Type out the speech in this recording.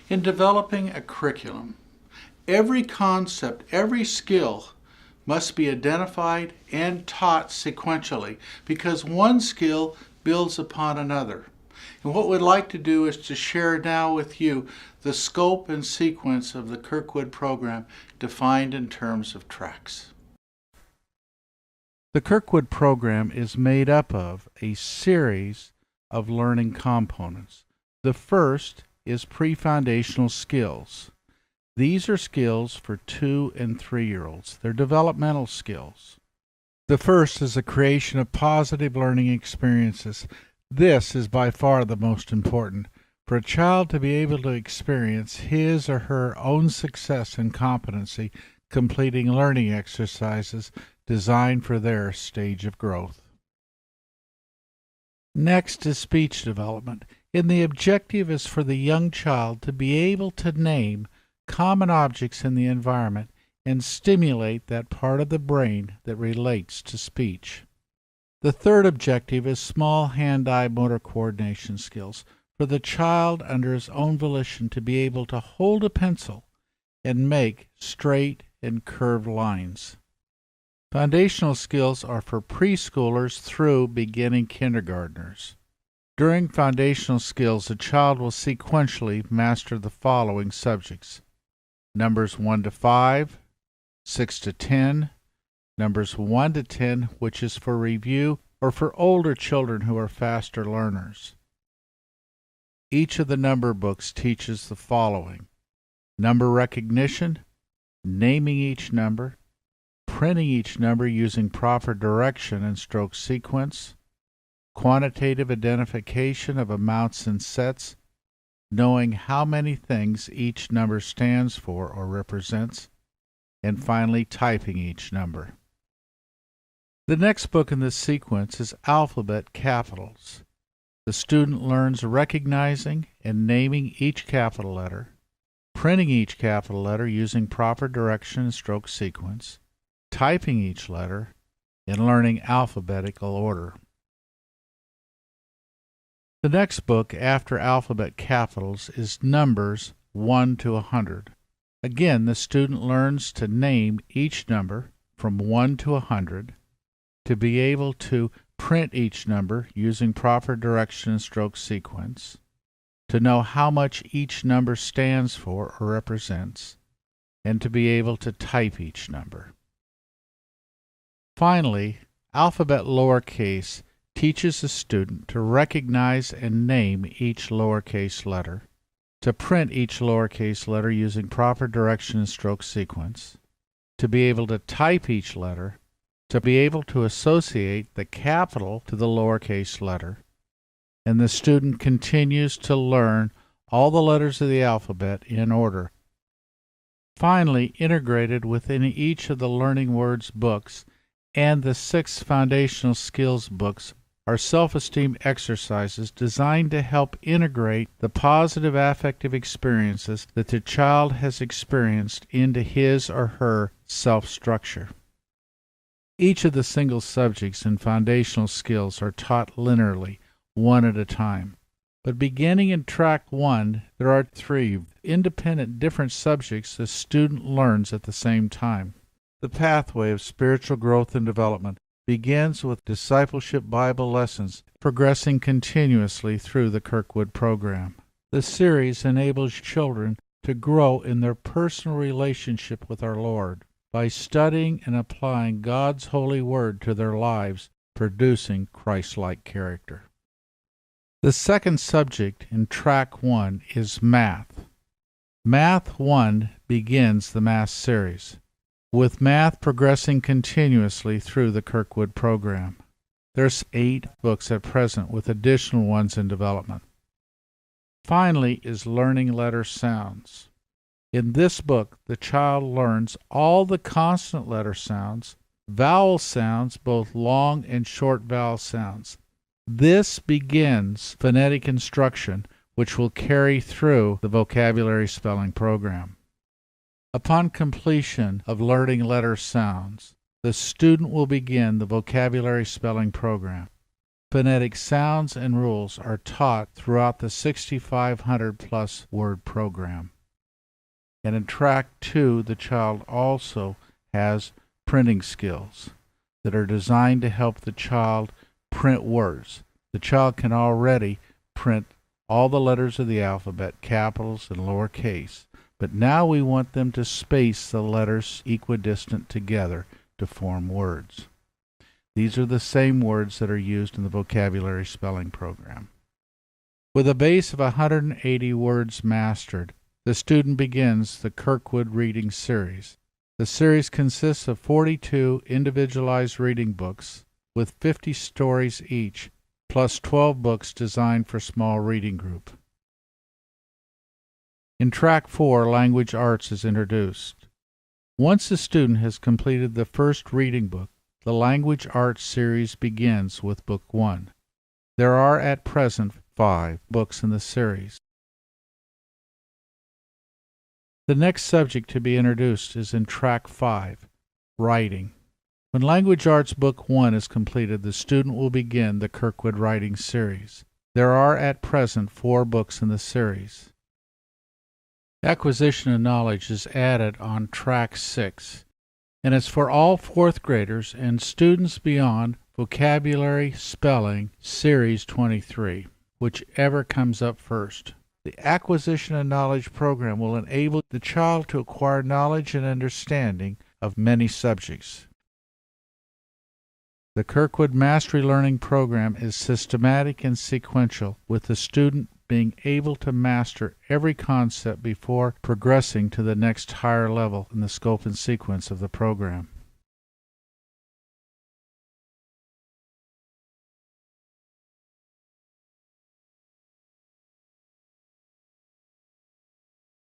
In developing a curriculum, every concept, every skill must be identified and taught sequentially because one skill builds upon another. And what we'd like to do is to share now with you the scope and sequence of the Kirkwood program defined in terms of tracks. The Kirkwood program is made up of a series of learning components. The first is pre-foundational skills. These are skills for 2 and 3-year-olds. They're developmental skills. The first is the creation of positive learning experiences. This is by far the most important. For a child to be able to experience his or her own success and competency completing learning exercises designed for their stage of growth. Next is speech development, and the objective is for the young child to be able to name common objects in the environment and stimulate that part of the brain that relates to speech. The third objective is small hand-eye motor coordination skills for the child under his own volition to be able to hold a pencil and make straight and curved lines. Foundational skills are for preschoolers through beginning kindergartners. During foundational skills, a child will sequentially master the following subjects: numbers 1 to 5, 6 to 10, numbers 1 to 10, which is for review or for older children who are faster learners. Each of the number books teaches the following: number recognition, naming each number, printing each number using proper direction and stroke sequence, quantitative identification of amounts and sets, knowing how many things each number stands for or represents, and finally typing each number. The next book in this sequence is Alphabet Capitals. The student learns recognizing and naming each capital letter, printing each capital letter using proper direction and stroke sequence, typing each letter, and learning alphabetical order. The next book after Alphabet Capitals is Numbers 1 to 100. Again, the student learns to name each number from 1 to 100, to be able to print each number using proper direction and stroke sequence, to know how much each number stands for or represents, and to be able to type each number. Finally, Alphabet Lowercase teaches the student to recognize and name each lowercase letter, to print each lowercase letter using proper direction and stroke sequence, to be able to type each letter, to be able to associate the capital to the lowercase letter, and the student continues to learn all the letters of the alphabet in order. Finally, integrated within each of the Learning Words books and the 6 foundational skills books are self-esteem exercises designed to help integrate the positive affective experiences that the child has experienced into his or her self-structure. Each of the single subjects and foundational skills are taught linearly, one at a time. But beginning in track 1, there are 3 independent different subjects the student learns at the same time. The pathway of spiritual growth and development begins with discipleship Bible lessons, progressing continuously through the Kirkwood program. The series enables children to grow in their personal relationship with our Lord by studying and applying God's holy word to their lives, producing Christ-like character. The second subject in track 1 is math. Math 1 begins the math series, with math progressing continuously through the Kirkwood program. There's 8 books at present with additional ones in development. Finally is learning letter sounds. In this book, the child learns all the consonant letter sounds, vowel sounds, both long and short vowel sounds. This begins phonetic instruction, which will carry through the vocabulary spelling program. Upon completion of learning letter sounds, the student will begin the vocabulary spelling program. Phonetic sounds and rules are taught throughout the 6,500 plus word program. And in Track 2, the child also has printing skills that are designed to help the child print words. The child can already print all the letters of the alphabet, capitals and lowercase, but now we want them to space the letters equidistant together to form words. These are the same words that are used in the vocabulary spelling program. With a base of 180 words mastered, the student begins the Kirkwood reading series. The series consists of 42 individualized reading books with 50 stories each, plus 12 books designed for small reading group. In Track 4, Language Arts is introduced. Once the student has completed the first reading book, the Language Arts series begins with Book 1. There are at present 5 books in the series. The next subject to be introduced is in Track 5, Writing. When Language Arts Book 1 is completed, the student will begin the Kirkwood Writing series. There are at present 4 books in the series. Acquisition of knowledge is added on Track 6, and it's for all 4th graders and students beyond Vocabulary Spelling Series 23, whichever comes up first. The Acquisition of Knowledge program will enable the child to acquire knowledge and understanding of many subjects. The Kirkwood Mastery Learning Program is systematic and sequential, with the student being able to master every concept before progressing to the next higher level in the scope and sequence of the program.